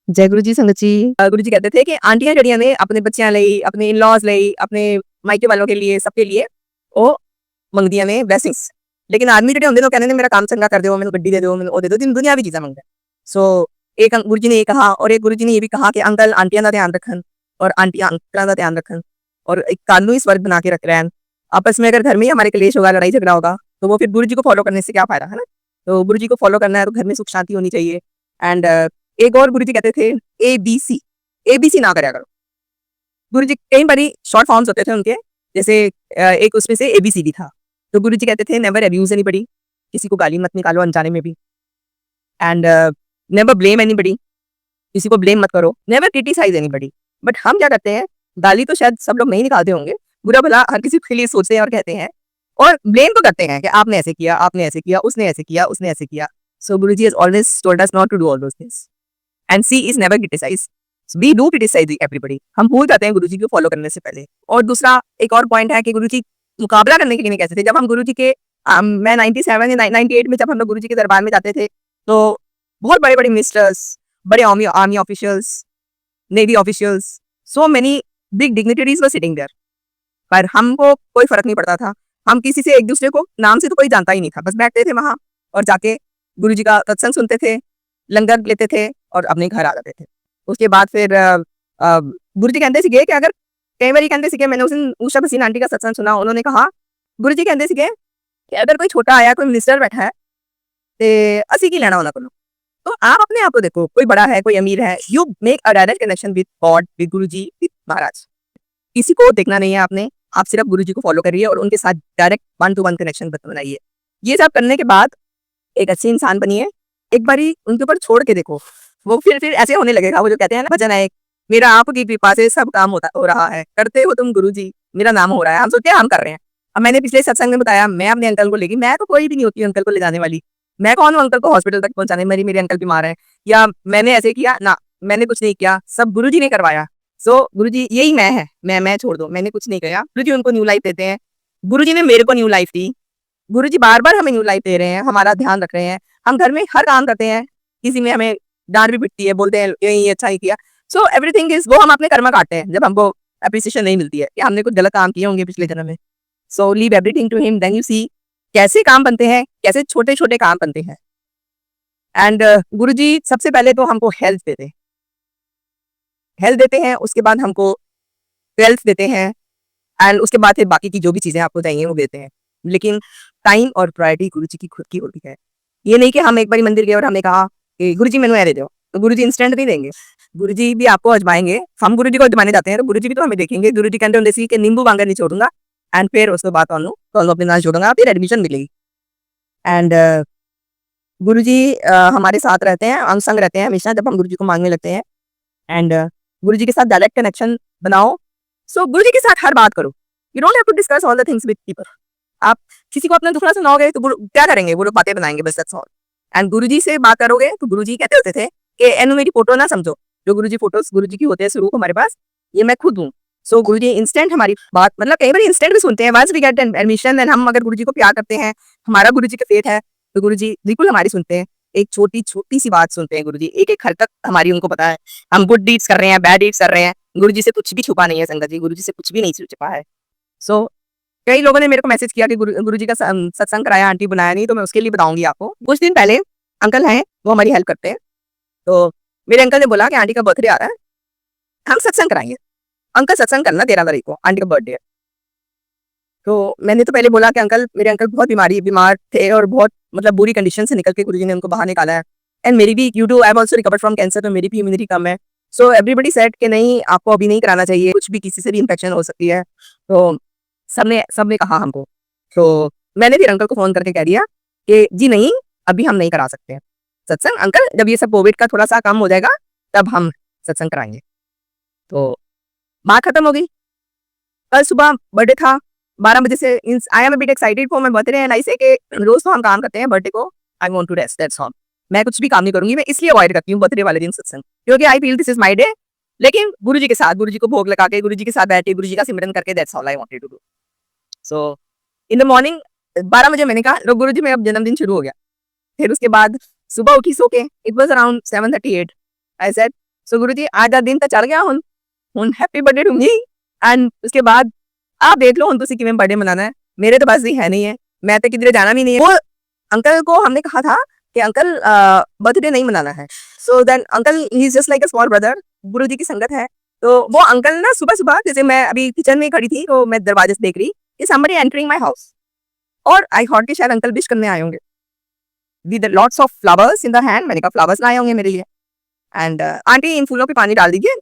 जय गुरु जी संगत जी। गुरु जी कहते थे कि आंटियां जड़ियां ने अपने बच्चियां ਲਈ अपने इन-लॉज ਲਈ अपने मायके वालों के लिए सबके लिए ਉਹ ਮੰਗਦੀਆਂ ਨੇ ਬਲੇਸਿੰਗਸ। लेकिन आदमी ਜਿਹੜੇ ਹੁੰਦੇ ਨੇ ਉਹ ਕਹਿੰਦੇ ਨੇ मेरा काम चंगा कर दो, ਮੈਨੂੰ ਗੱਡੀ दे दो, ਮੈਨੂੰ ਉਹ दे दो, दुनियावी चीजें मंगते हैं। सो एक गुरु जी ने ये कहा और एक गुरु जी ने ये भी कहा कि अंकल आंटियां का ध्यान रखन और आंटियां अंकलों का ध्यान रखन और एक कानूनी स्वर्ग बना के रख रहे हैं। आपस में अगर घर में ही हमारे क्लेश होगा, लड़ाई झगड़ा होगा, तो वो फिर गुरु जी को फॉलो करने से क्या फायदा, है ना। तो गुरु जी को फॉलो करना है तो घर में सुख शांति होनी चाहिए। एंड एक और गुरु जी कहते थे ABC, ABC ना करा करो। गुरु जी कई बारी शॉर्ट फॉर्म्स होते थे उनके, जैसे एक उसमें से ABCD था। तो गुरु जी कहते थे नेवर अब्यूज एनीबॉडी, किसी को गाली मत निकालो अनजाने में भी। एंड नेवर ब्लेम एनीबॉडी, किसी को ब्लेम मत करो। Never criticise anybody. बट हम क्या करते हैं, गाली तो शायद सब लोग नहीं निकालते होंगे, बुरा भला हर किसी के लिए सोचते हैं और कहते हैं और ब्लेम तो करते हैं कि आपने ऐसे किया, आपने ऐसे किया, उसने ऐसे किया, उसने ऐसे किया। So Guru ji has always told us not to do all those things and see is never criticise. We do criticise everybody. हम भूल जाते हैं गुरु जी को फॉलो करने से पहले। और दूसरा एक और पॉइंट है कि गुरु जी मुकाबला करने के लिए नहीं कहते थे। जब हम गुरु जी के मैं 97 या 98 में जब हम लोग गुरु जी के दरबार में जाते थे, तो बहुत बड़े बड़े मिनिस्टर्स, बड़े army officials, navy officials, so many big dignitaries were sitting there. पर हमको कोई फर्क नहीं पड़ता था। हम किसी से एक दूसरे को नाम से तो कोई जानता ही नहीं था, बस बैठते थे वहां और जाके गुरु जी का सत्संग सुनते थे, लंगर लेते थे और अपने घर आ जाते थे। उसके बाद फिर गुरु जी कहते सीगे कि अगर कई बार कहते सीगे, मैंने उस दिन उषा भसीन आंटी का सत्संग सुना, उन्होंने कहा गुरु जी कहते सीगे कि अगर कोई छोटा आया, कोई मिनिस्टर बैठा है ते असी की लेना उन्होंने, तो आप अपने आप को देखो, कोई बड़ा है, कोई अमीर है, you make a direct connection with God, with Guru ji, with महाराज। किसी को देखना नहीं है आपने, आप सिर्फ गुरु जी को फॉलो करिए और उनके साथ डायरेक्ट 1-to-1 कनेक्शन बनाइए। ये सब करने के बाद एक अच्छे इंसान बनिए। एक बारी उनके ऊपर छोड़ के देखो, वो फिर ऐसे होने लगेगा। वो जो कहते हैं ना भजन है एक, मेरा आपकी कृपा से सब काम हो रहा है, करते हो तुम गुरु जी, मेरा नाम हो रहा है। हम सोचते हैं हम कर रहे हैं। अब मैंने पिछले सत्संग में बताया, मैं अपने अंकल को लेगी, मैं तो कोई भी नहीं होती अंकल को ले जाने वाली। मैं कौन हूँ अंकल को हॉस्पिटल तक पहुंचाने, मेरे अंकल बीमार है या मैंने ऐसे किया ना, मैंने कुछ नहीं किया, सब गुरु जी ने करवाया। सो गुरु जी यही मैं है, मैं छोड़ दो, मैंने कुछ नहीं किया। गुरु जी उनको न्यू लाइफ देते हैं। गुरु जी ने मेरे को न्यू लाइफ दी। गुरु जी बार बार हमें न्यू लाइफ दे रहे हैं, हमारा ध्यान रख रहे हैं। हम घर में हर काम करते हैं, किसी में हमें डांट भी पिटती है, बोलते हैं ये अच्छा ही किया। सो एवरीथिंग इज, वो हम अपने कर्म काटते हैं जब हमको अप्रिसिएशन नहीं मिलती है कि हमने कुछ गलत काम किए होंगे पिछले जन्म में। So leave everything to him, then you see कैसे काम बनते हैं, कैसे छोटे छोटे काम बनते हैं। एंड गुरु जी सबसे पहले तो हमको हेल्थ देते हैं, उसके बाद हमको वेल्थ देते हैं एंड उसके बाद फिर बाकी की जो भी चीजें आपको चाहिए वो देते हैं। लेकिन टाइम और प्रायोरिटी गुरु जी की खुद की होती है। ये नहीं कि हम एक बार मंदिर गए और हमने कहा कि गुरु जी मैंने दे दो, तो गुरु जी इंस्टेंट नहीं देंगे। गुरु जी भी आपको आजमाएंगे। हम गुरु जी को आजमाने जाते हैं तो गुरु जी भी तो हमें देखेंगे। गुरु जी कहते हैं कि नींबू वांगर नहीं छोड़ूंगा एंड फिर उसके बाद तो अपने नाम छोड़ूंगा, फिर एडमिशन मिलेगी। एंड गुरु जी हमारे साथ रहते हैं, अंग संग रहते हैं हमेशा जब हम गुरु जी को मांगने लगते हैं। एंड गुरु जी के साथ डायरेक्ट कनेक्शन बनाओ। सो गुरु जी के साथ हर बात करो। You don't have to discuss all the things with people. आप किसी को अपना दुखड़ा सुनाओगे तो गुरु क्या करेंगे, वो लोग बातें बनाएंगे, बस दैट्स ऑल। एंड गुरु जी से बात करोगे तो गुरु जी कहते होते थे कि एनु मेरी फोटो ना समझो, जो गुरु जी फोटोज गुरु जी की होते हैं स्वरूप हमारे पास, ये मैं खुद हूँ। सो गुरु जी इंस्टेंट हमारी बात, मतलब कई बार इंस्टेंट भी सुनते हैं। Once we get admission and हम अगर गुरु जी को प्यार करते हैं, हमारा गुरु जी का फेथ है, तो गुरु जी बिल्कुल हमारी सुनते हैं। एक छोटी छोटी सी बात सुनते हैं गुरु जी, एक एक हद तक हमारी उनको पता है। हम गुड डीड्स कर रहे हैं, बैड डीड्स कर रहे हैं, गुरु जी से कुछ भी छुपा नहीं है संगत जी, गुरु जी से कुछ भी नहीं छुपा है। सो कई लोगों ने मेरे को मैसेज किया कि गुरु जी का सत्संग कराया, आंटी बनाया नहीं, तो मैं उसके लिए बताऊंगी आपको। कुछ दिन पहले अंकल हैं, वो हमारी हेल्प करते हैं, तो मेरे अंकल ने बोला कि आंटी का बर्थडे आ रहा है, हम सत्संग कराएंगे। अंकल सत्संग करना 13 तारीख को, आंटी का बर्थडे है। तो मैंने तो पहले बोला कि अंकल, मेरे अंकल बहुत बीमार थे और बहुत मतलब बुरी कंडीशन से निकल के गुरु जी ने उनको बाहर निकाला है। एंड मेरी भी due to I have also recovered from cancer, तो मेरी भी इम्यूनिटी कम है। सो एवरीबॉडी सेड कि नहीं, आपको अभी नहीं कराना चाहिए, कुछ भी किसी से भी इन्फेक्शन हो सकती है। तो सबने कहा हमको। तो मैंने फिर अंकल को फोन करके कह दिया कि जी नहीं, अभी हम नहीं करा सकते सत्संग। अंकल जब ये सब कोविड का थोड़ा सा कम हो जाएगा तब हम सत्संग कराएंगे। तो बात खत्म हो गई। कल सुबह बर्थडे था, 12 बजे से I am a bit excited for my birthday and I से कि रोज तो हम काम करते हैं, बर्थडे को I want to rest, that's all. मैं कुछ भी काम नहीं करूंगी, मैं इसलिए अवॉइड करती हूँ बर्थडे वाले दिन सत्संग, क्योंकि I feel this is my day. लेकिन गुरु जी के साथ, गुरु जी को भोग लगा के, गुरु जी के साथ बैठ के, गुरु जी का सिमरन करके, that's all I wanted to do. So in the morning 12 बजे मैंने कहा लो गुरु जी, मेरा जन्मदिन शुरू हो गया। फिर उसके बाद सुबह उठी सो के, it was around 7:38। I said so Guruji आज दा दिन तो चढ़ गया हुन happy birthday to me and उसके बाद आप देख लो हुन तुसी किवें बर्थडे मनाना है। मेरे तो बस ही है नहीं है, मैं तो किधरे जाना भी नहीं है। वो अंकल को हमने कहा था कि अंकल बर्थडे नहीं मनाना है। So then uncle he is just like a small brother, Guruji की संगत है। तो वो अंकल ना सुबह-सुबह जैसे मैं अभी किचन में खड़ी थी तो मैं दरवाजे से देख रही कि समबडी एंटरिंग माय हाउस और आई थॉट कि शायद अंकल विश करने आए होंगे। With lots of flowers in the hand, मैंने कहा फ्लावर्स लाए होंगे मेरे लिए एंड आंटी इन फूलों पे पानी डाल दीजिए।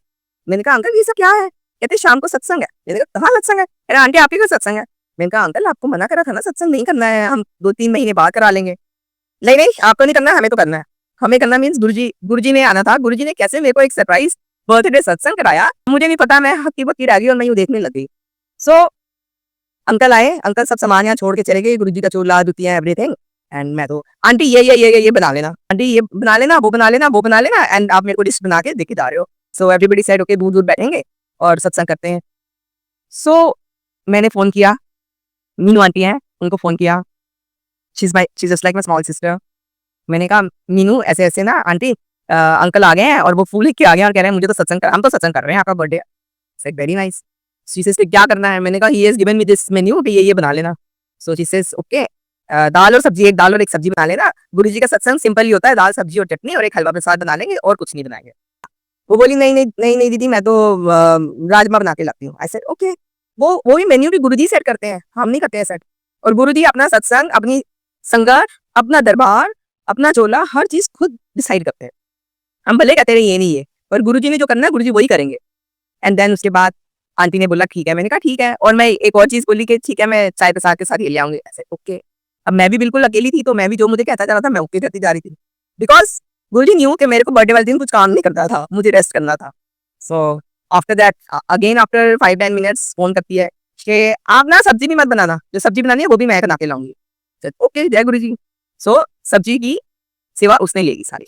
मैंने कहा अंकल ये सब क्या है? कहते शाम को सत्संग है। मैंने कहा कहाँ सत्संग है? कह रहे आंटी आपके घर सत्संग है। मैंने कहा अंकल आपको मना करा था ना सत्संग नहीं करना है, हम 2-3 महीने बाद करा लेंगे। नहीं, आपको नहीं करना है, हमें तो करना है। हमें करना मीन्स गुरुजी ने आना था। गुरुजी ने कैसे मेरे को एक सरप्राइज़ बर्थडे सत्संग कराया, मुझे नहीं पता, मैं हक्की-बक्की रह गई और मैं यूँ देखने लग गई। सो अंकल आए, अंकल सब सामान यहाँ छोड़ के चले गए, गुरुजी का चोला, जुतियाँ, एवरीथिंग एंड मैं तो आंटी ये बना लेना, आंटी ये बना लेना, वो बना लेना, वो बना लेना एंड आप मेरे को लिस्ट बना के दे के जा रहे हो। सो एवरीबॉडी सेड ओके दूर-दूर बैठेंगे और सत्संग करते हैं। सो मैंने फ़ोन किया, मीनू आंटी हैं, उनको फ़ोन किया, she is just like my small sister. मैंने कहा मीनू ऐसे-ऐसे ना आंटी अंकल आ गए हैं और वो फूल लेके आ गए हैं और कह रहे हैं मुझे तो हम तो सत्संग कर रहे हैं, आपका बर्थडे है। Said very nice. She says क्या करना है? मैंने कहा he has given me this menu कि ये बना लेना। सो शी सेज ओके दाल और सब्जी, एक दाल और एक सब्जी बना लेना। गुरुजी का सत्संग सिंपल ही होता है, दाल, सब्जी और चटनी और एक हलवा प्रसाद बना लेंगे और कुछ नहीं बनाएँगे। वो बोली नहीं दीदी मैं तो राजमा बना के लाती हूँ। I said okay. वो भी मेन्यू भी गुरुजी सेट करते हैं, हम नहीं करते हैं सेट। और गुरुजी अपना सत्संग, अपनी संगत, अपना दरबार, अपना चोला हर चीज़ खुद डिसाइड करते हैं। हम भले कहते रहे ये नहीं है, पर गुरुजी ने जो करना है गुरुजी वही करेंगे। एंड देन उसके बाद आंटी ने बोला ठीक है, मैंने कहा ठीक है और मैं एक और चीज़ बोली कि ठीक है मैं चाय प्रसाद के साथ ये ले आऊँगी। ऐसे ओके। अब मैं भी बिल्कुल अकेली थी तो मैं भी जो मुझे कहता जा रहा था मैं ओके करती जा रही थी। बिकॉज़ गुरुजी न्यू कि मेरे को बर्थडे वाले दिन कुछ काम नहीं करना था, मुझे रेस्ट करना था। So after that again after 5-10 minutes phone करती है कि आप ना सब्ज़ी भी मत बनाना, जो सब्ज़ी बनानी है वो भी मैं बना के लाऊँगी। सेड ओके जय गुरुजी। सो सब्ज़ी की सेवा उसने ले ली सारी।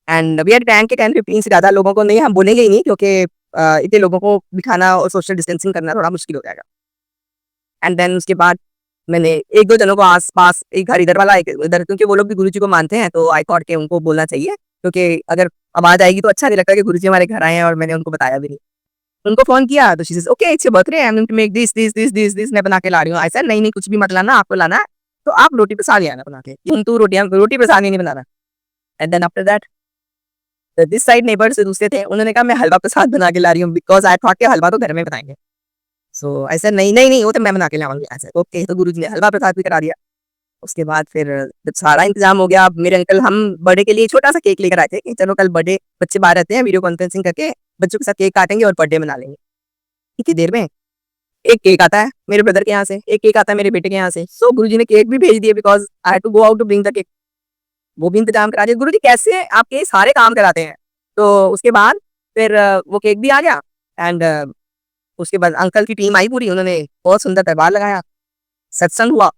एंड वी आर 10 के 10-15 से ज़्यादा लोगों को नहीं हम बोलेंगे ही नहीं क्योंकि इतने लोगों को बिठाना और सोशल डिस्टेंसिंग करना थोड़ा मुश्किल हो जाएगा। एंड देन उसके बाद मैंने 1-2 जनों को आस-पास, एक घर इधर वाला, एक उधर, क्योंकि वो लोग भी गुरुजी को मानते हैं तो आई थॉट कि उनको बोलना चाहिए क्योंकि अगर आवाज़ आएगी तो अच्छा नहीं लगता कि गुरुजी हमारे घर आए हैं और मैंने उनको बताया भी नहीं। उनको फ़ोन किया तो she says okay it's your birthday I am going to make this मैं बना के ला रही हूँ। आई सेड नहीं कुछ भी मत लाना, आपको लाना है तो आप रोटी प्रसाद ले आना बना के। तू रोटी प्रसाद नहीं बनाना। And then after that this side neighbours दूसरे थे, उन्होंने कहा मैं हलवा प्रसाद बना के ला रही हूँ बिकॉज़ आई थॉट कि हलवा तो घर में बनाएँगे। सो आई सेड नहीं वो तो मैं बना के लाऊँगी। आई सेड ओके तो गुरुजी ने हलवा प्रसाद भी करा दिया। उसके बाद फिर जब सारा इंतज़ाम हो गया, अब मेरे अंकल हम बर्थडे के लिए छोटा-सा केक लेकर आए थे कि चलो कल बर्थडे, बच्चे बाहर रहते हैं, वीडियो कॉन्फ्रेंसिंग करके बच्चों के साथ केक काटेंगे और बर्थडे मना लेंगे। इतनी देर में एक केक आता है मेरे ब्रदर के यहाँ से, एक केक आता है मेरे बेटे के यहाँ से। सो गुरुजी ने केक भी भेज दिए because I had to go out to bring the cake. वो भी इंतज़ाम करा दिया। गुरुजी कैसे आपके सारे काम कराते हैं। तो उसके बाद फिर वो केक भी आ गया एंड उसके बाद अंकल की टीम आई पूरी, उन्होंने बहुत सुंदर दरबार लगाया, सत्संग हुआ,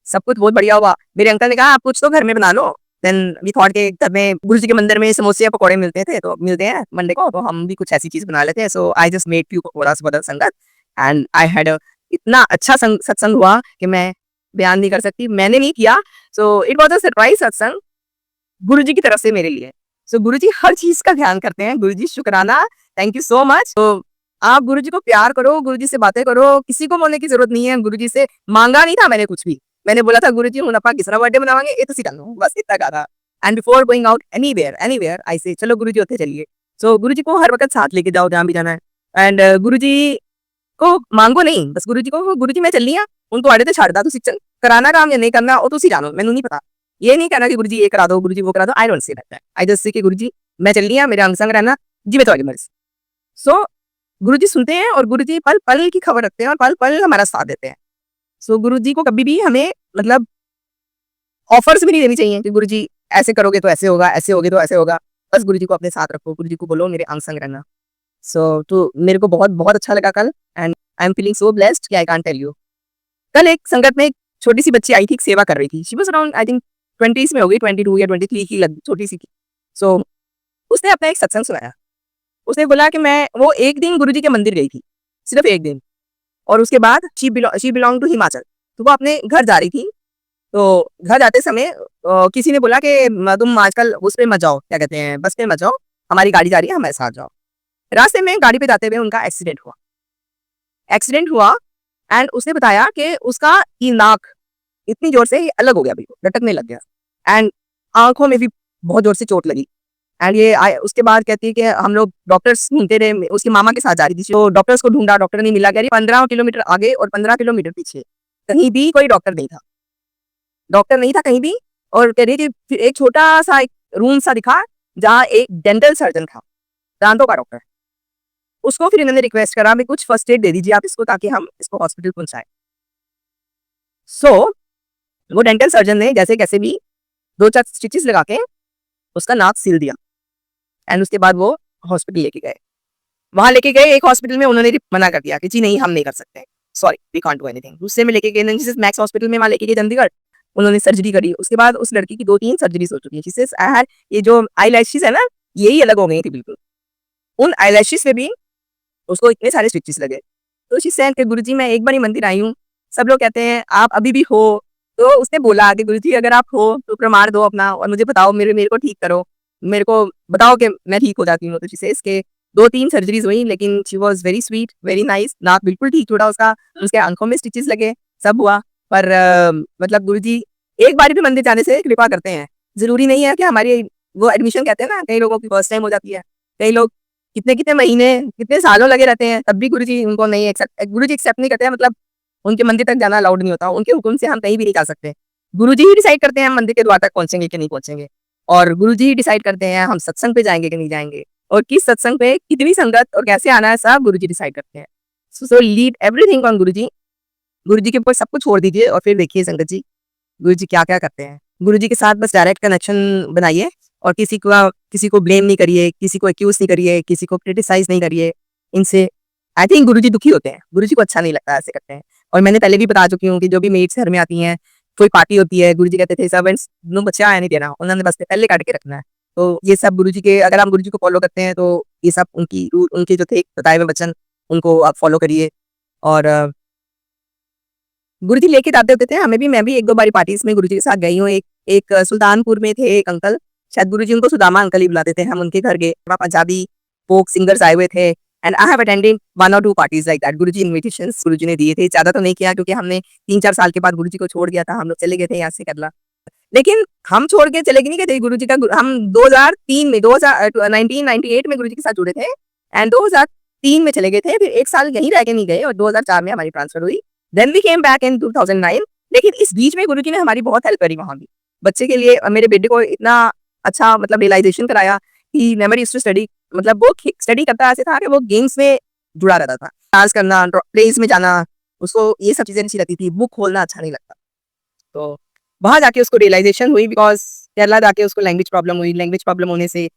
सब कुछ बहुत बढ़िया हुआ। मेरे अंकल ने कहा आप कुछ तो घर में बना लो। देन वी थॉट के घर में गुरुजी के मंदिर में समोसे या पकौड़े मिलते थे तो मिलते हैं मंडे को, तो हम भी कुछ ऐसी चीज़ बना लेते हैं। So I just made few pakoras for the sangat and I had इतना अच्छा सत्संग हुआ कि मैं बयान नहीं कर सकती। मैंने नहीं किया, so it was a surprise सत्संग गुरुजी की तरफ से मेरे लिए। सो गुरुजी हर चीज़ का ध्यान करते हैं। गुरुजी शुकराना, थैंक यू सो मच। तो आप गुरुजी को प्यार करो, गुरुजी से बातें करो, किसी को बोलने की ज़रूरत नहीं है। गुरुजी से माँगा नहीं था मैंने कुछ भी। मैंने बोला था गुरुजी हुण आपां किस तरह बर्थडे मनावांगे ये तुसीं दस्सो, बस इतना कहा था। And before going out anywhere आई से चलो गुरुजी उत्थे चलिए। सो गुरुजी को हर वक़्त साथ लेके जाओ जहाँ भी जाना है। एंड गुरुजी को मांगो नहीं, बस गुरुजी को गुरुजी मैं चली हाँ, हुण तुहाडे ते छड्डदा, तुसीं कराना काम या नहीं करना ਉਹ ਤੁਸੀਂ ਜਾਣੋ, ਮੈਨੂੰ नहीं पता। ये नहीं कहना कि गुरुजी ये करा दो, गुरुजी वो करा दो, I don't say that. I just say कि गुरुजी मैं चल रही हूँ, मेरे अंग संग रहना, जिवें तुहाडी मर्ज़ी। सो गुरुजी सुनते हैं और गुरुजी पल-पल की खबर रखते हैं और पल-पल हमारा साथ देते हैं। सो गुरुजी को कभी भी हमें मतलब ऑफर्स भी नहीं देनी चाहिए कि गुरुजी ऐसे करोगे तो ऐसे होगा, ऐसे होगे तो ऐसे होगा। बस गुरुजी को अपने साथ रखो, गुरुजी को बोलो मेरे अंग संग रहना। सो तो मेरे को बहुत अच्छा लगा कल and I am feeling so blessed कि आई कांट टेल यू। कल एक संगत में एक छोटी-सी बच्ची आई थी, एक सेवा कर रही थी। She was around I think 20s में होगी, 22 या 23 की लग छोटी-सी थी। सो उसने अपना एक सत्संग सुनाया। उसने बोला कि मैं वो एक दिन गुरुजी के मंदिर गई थी, सिर्फ एक दिन, और उसके बाद शी बिलॉन्ग टू हिमाचल। तो वो अपने घर जा रही थी, तो घर जाते समय किसी ने बोला कि तुम आजकल उस पे मत जाओ, क्या कहते हैं, बस पे मत जाओ, हमारी गाड़ी जा रही है, हमारे साथ जाओ। रास्ते में गाड़ी पे जाते हुए उनका एक्सीडेंट हुआ एंड उसने बताया कि उसका ये नाक इतनी जोर से अलग हो गया, बिल्कुल लटकने लग गया एंड आंखों में भी बहुत जोर से चोट लगी। एंड उसके बाद कहती है कि हम लोग डॉक्टर्स ढूंढते रहे, उसकी मामा के साथ जा रही थी, तो डॉक्टर्स को ढूंढा, डॉक्टर नहीं मिला। कह रही 15 किलोमीटर आगे और 15 किलोमीटर पीछे कहीं भी कोई डॉक्टर नहीं था कहीं भी। और कह रही थी फिर एक छोटा सा एक रूम सा दिखा जहाँ एक डेंटल सर्जन था, दांतों का डॉक्टर। उसको फिर इन्होंने रिक्वेस्ट करा भी कुछ फर्स्ट एड दे दीजिए आप इसको, ताकि हम इसको हॉस्पिटल पहुंचाएं। सो वो डेंटल सर्जन ने जैसे कैसे भी 2-4 स्टिचेस लगा के उसका नाक सील दिया एंड उसके बाद वो हॉस्पिटल लेके गए। वहां लेके गए एक हॉस्पिटल में, उन्होंने मना कर दिया कि जी नहीं, हम नहीं कर सकते, sorry we can't do anything. दूसरे में लेके गए मैक्स हॉस्पिटल में, वहां लेके गए चंडीगढ़, उन्होंने सर्जरी करी। उसके बाद उस लड़की की 2-3 सर्जरीज हो चुकी है। ये जो आई लैशेस है ना, यही अलग हो गई थी बिल्कुल। उन आई लैशेस में भी उसको इतने सारे स्टिचेस लगे। तो शी सेड कि गुरुजी मैं एक बार ही मंदिर आई हूँ, सब लोग कहते हैं आप अभी भी हो। तो उसने बोला कि गुरुजी अगर आप हो तो प्रमाण दो अपना और मुझे बताओ, मेरे को ठीक करो, मेरे को बताओ कि मैं ठीक हो जाती हूँ। तो शी सेड के 2-3 सर्जरीज हुई, लेकिन she was very sweet, very nice. नाक बिल्कुल ठीक छोड़ा उसका, उसके आंखों में स्टिचेस लगे, सब हुआ। पर मतलब गुरुजी एक बार भी मंदिर जाने से कृपा करते हैं। जरूरी नहीं है कि हमारी वो एडमिशन कहते हैं ना, कई लोगों की फर्स्ट टाइम हो जाती है, कई लोग कितने कितने महीने कितने सालों लगे रहते हैं, तब भी गुरुजी उनको नहीं एक्सेप्ट नहीं करते हैं। मतलब उनके मंदिर तक जाना अलाउड नहीं होता, उनके हुक्म से हम कहीं भी नहीं जा सकते। गुरुजी ही डिसाइड करते हैं हम मंदिर के द्वार तक पहुंचेंगे कि नहीं पहुंचेंगे, और गुरुजी ही डिसाइड करते हैं हम सत्संग पे जाएंगे कि नहीं जाएंगे, और किस सत्संग पे कितनी संगत और कैसे आना है, सब गुरुजी डिसाइड करते हैं। सो लीड एवरीथिंग ऑन गुरुजी। गुरुजी के ऊपर सब कुछ छोड़ दीजिए और फिर देखिए संगत जी गुरुजी क्या-क्या करते हैं। गुरुजी के साथ बस डायरेक्ट कनेक्शन बनाइए और किसी को ब्लेम नहीं करिए, किसी को एक्यूज नहीं करिए, किसी को क्रिटिसाइज नहीं करिए। इनसे आई थिंक गुरुजी दुखी होते हैं, गुरुजी को अच्छा नहीं लगता ऐसे करते हैं। और मैंने पहले भी बता चुकी हूँ कि जो भी मेड्स घर में आती हैं, कोई पार्टी होती है, गुरुजी कहते थे सर्वेंट्स नो बच्चे आया नहीं देना, उन्होंने बस पहले काट के रखना है। तो ये सब गुरुजी के, अगर आप गुरुजी को फॉलो करते हैं तो ये सब उनकी रूल, उनके जो थे बताए हुए वचन, उनको आप फॉलो करिए। और गुरुजी लेके जाते होते थे हमें भी। मैं भी 1-2 बारी पार्टीज में गुरुजी के साथ गई हूँ। एक सुल्तानपुर में थे एक अंकल, शायद गुरुजी उनको सुदामा अंकल ही बुलाते थे, हम उनके घर गए, वहाँ पंजाबी फोक सिंगर्स आए हुए थे एंड आई हैव अटेंडेड 1 और 2 parties like that. Guruji invitations Guruji ने दिए थे, ज्यादा तो नहीं किया क्योंकि हमने 3-4 साल के बाद गुरुजी को छोड़ दिया था, हम लोग चले गए थे यहाँ से केरला। लेकिन हम छोड़ के चले गए नहीं गए थे गुरुजी का। हम 2003 में 1998 में गुरुजी के साथ जुड़े थे एंड 2003 में चले गए थे, फिर 1 साल यहीं रह के नहीं गए और 2004 में हमारी ट्रांसफर हुई। Then we came back in 2009। लेकिन इस बीच में गुरुजी ने हमारी बहुत हेल्प करी वहां भी। बच्चे के लिए मेरे बेटे को इतना अच्छा मतलब रियलाइजेशन कराया कि नेवर यूज्ड टू स्टडी। मतलब वो स्टडी करता ऐसे था कि वो गेम्स में जुड़ा रहता था, डांस करना, प्लेस में जाना, उसको ये सब चीजें अच्छी लगती थी, बुक खोलना अच्छा नहीं लगता। तो वहां जाके उसको रियलाइजेशन हुई, बिकॉज केरला जाके उसको लैंग्वेज प्रॉब्लम हुई। लैंग्वेज प्रॉब्लम होने से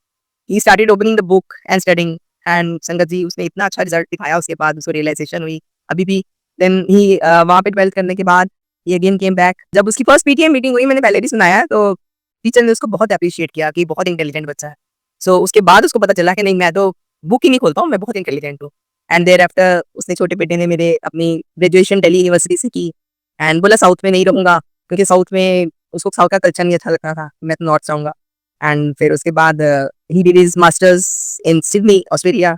he started opening the book and studying and संगत जी उसने इतना अच्छा रिजल्ट दिखाया, उसके बाद उसको रियलाइजेशन हुई अभी भी। देन ही वहां पे 12th करने के बाद ये अगेन केम बैक। जब उसकी फर्स्ट पीटीएम मीटिंग हुई, मैंने पहले भी सुनाया है, तो टीचर ने उसको बहुत अप्रिशिएट किया कि बहुत इंटेलिजेंट बच्चा है। सो उसके बाद उसको पता चला कि नहीं, मैं तो बुक ही नहीं खोलता हूँ, मैं बहुत इंटेलिजेंट हूँ। एंड देयर आफ्टर उसने, छोटे बेटे ने मेरे अपनी ग्रेजुएशन दिल्ली यूनिवर्सिटी से की एंड बोला साउथ में नहीं रहूंगा क्योंकि साउथ में उसको साउथ का कल्चर नहीं अच्छा लगता था, मैं तो नॉर्थ जाऊंगा। एंड फिर उसके बाद ही did his masters in Sydney Australia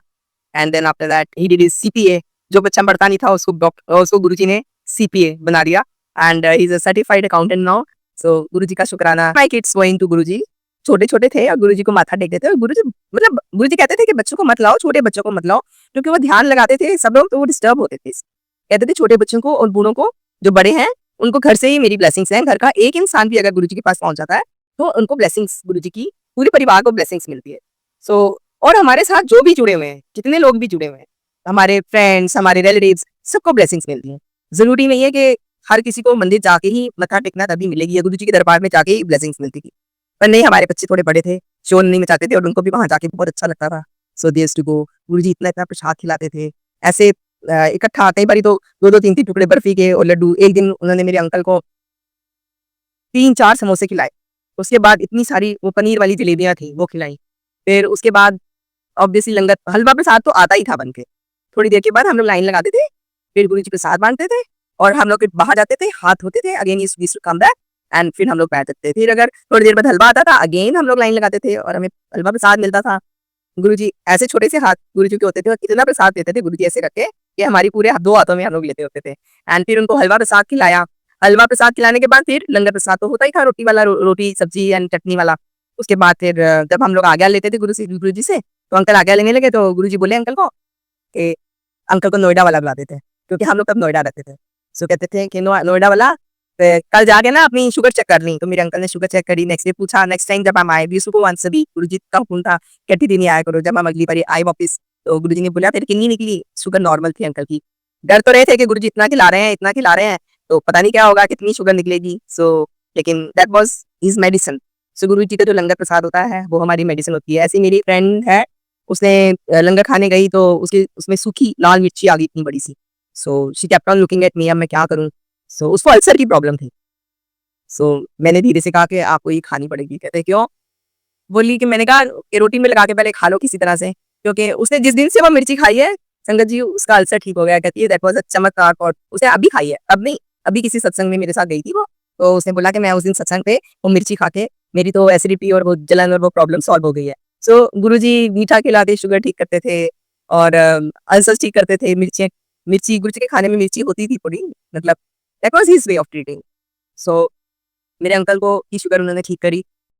and then after that he did his CPA. जो बच्चा पढ़ता नहीं था उसको गुरुजी ने सीपीए बना दिया and he is a certified accountant now. So Guruji का शुक्राना। My kids going to Guruji. छोटे छोटे थे और गुरुजी को माथा टेकते थे, और गुरुजी मतलब गुरुजी कहते थे कि बच्चों को मत लाओ, छोटे बच्चों को मत लाओ, क्योंकि वो ध्यान लगाते थे सब लोग, तो वो डिस्टर्ब होते थे। कहते थे छोटे बच्चों को और बूढ़ों को, जो बड़े हैं उनको घर से ही मेरी ब्लेसिंग्स हैं। घर का एक इंसान भी अगर गुरुजी के पास पहुंच जाता है तो उनको ब्लेसिंग्स, गुरुजी की पूरे परिवार को ब्लेसिंग्स मिलती है। सो और हमारे साथ जो भी जुड़े हुए हैं, जितने लोग भी जुड़े हुए हैं, हमारे फ्रेंड्स, हमारे रिलेटिव्स, सबको ब्लेसिंग्स मिलती हैं। जरूरी नहीं है कि हर किसी को मंदिर जाके ही मत्था टेकना तभी मिलेगी, या गुरुजी के दरबार में जाके ही ब्लेसिंग्स मिलती थी। पर नहीं, हमारे बच्चे थोड़े बड़े थे, शोर नहीं मचाते थे, और उनको भी वहां जाके बहुत अच्छा लगता था। सो दे यूज्ड टू गो। गुरुजी इतना इतना प्रसाद खिलाते थे, ऐसे इकट्ठा कई बारी तो 2-2 3-3 टुकड़े बर्फी के और लड्डू। एक दिन उन्होंने मेरे अंकल को 3-4 समोसे खिलाए। उसके बाद इतनी सारी वो पनीर वाली जलेबियां थी, वो खिलाई। फिर उसके बाद ऑब्वियसली लंगर, हलवा प्रसाद तो आता ही था बन के। थोड़ी देर के बाद हम लोग लाइन लगाते थे, फिर गुरुजी प्रसाद बांटते थे और हम लोग बाहर जाते थे, हाथ धोते थे, अगेन ये used to come back and फिर हम लोग बैठते थे। फिर अगर थोड़ी देर बाद हलवा आता था, अगेन हम लोग लाइन लगाते थे और हमें हलवा प्रसाद मिलता था। गुरुजी ऐसे छोटे से हाथ गुरुजी के होते थे और इतना प्रसाद देते थे गुरुजी ऐसे करके कि हमारी पूरे 2 हाथों में हम लोग लेते होते थे। एंड फिर उनको हलवा प्रसाद खिलाया। हलवा प्रसाद खिलाने के बाद फिर लंगर प्रसाद तो होता ही था रोटी वाला, रोटी, सब्जी एंड चटनी वाला। उसके बाद फिर जब हम लोग आज्ञा लेते थे गुरुजी से, तो अंकल आज्ञा लेने लगे तो गुरुजी बोले अंकल को कि अंकल को नोएडा वाला बुला देते हैं, क्योंकि हम लोग तब नोएडा रहते थे। सो कहते थे कि नोएडा वाला कल जाके ना अपनी शुगर चेक कर ली। तो मेरे अंकल ने शुगर चेक करी, नेक्स्ट डे पूछा, नेक्स्ट टाइम जब हम आए भी सुबह 1 से भी गुरुजी का हुक्म था कि 8 दिन ही आया करो। जब हम अगली बारी आए वापस, तो गुरुजी ने बोला तेरी कितनी निकली? शुगर नॉर्मल थी अंकल की। डर तो रहे थे कि गुरुजी इतना खिला रहे हैं, इतना खिला रहे हैं, तो पता नहीं क्या होगा, कितनी शुगर निकलेगी। लेकिन दैट वाज़ हिज़ मेडिसिन। गुरुजी का जो लंगर प्रसाद होता है, वो हमारी मेडिसिन होती है। ऐसी मेरी फ्रेंड है, उसने लंगर खाने गई तो उसमें सूखी लाल मिर्ची आ गई इतनी बड़ी-सी। She kept on looking at me, अब मैं क्या करूँ? उसको अल्सर की प्रॉब्लम थी। मैंने धीरे से कहा कि आपको ये खानी पड़ेगी। कहते क्यों? बोली कि मैंने कहा कि रोटी में लगा के पहले खा लो किसी तरह से, क्योंकि उसने जिस दिन से वो मिर्ची खाई है, संगत जी, उसका अल्सर ठीक हो गया। कहती है दैट वाज़ अ चमत्कार फॉर, उसने अभी खाई है, अब नहीं, अभी किसी सत्संग में मेरे साथ गई थी वो, तो उसने बोला कि मैं उस दिन सत्संग पे वो मिर्ची खा के मेरी तो एसिडिटी और वो जलन और वो प्रॉब्लम सॉल्व हो गई है। गुरुजी मीठा खिलाते, शुगर ठीक करते थे और अल्सर्स ठीक करते थे। मिर्ची गुरुजी के खाने में मिर्ची होती थी थोड़ी, मतलब that was his way of treating. So मेरे अंकल को की शुगर उन्होंने ठीक करी।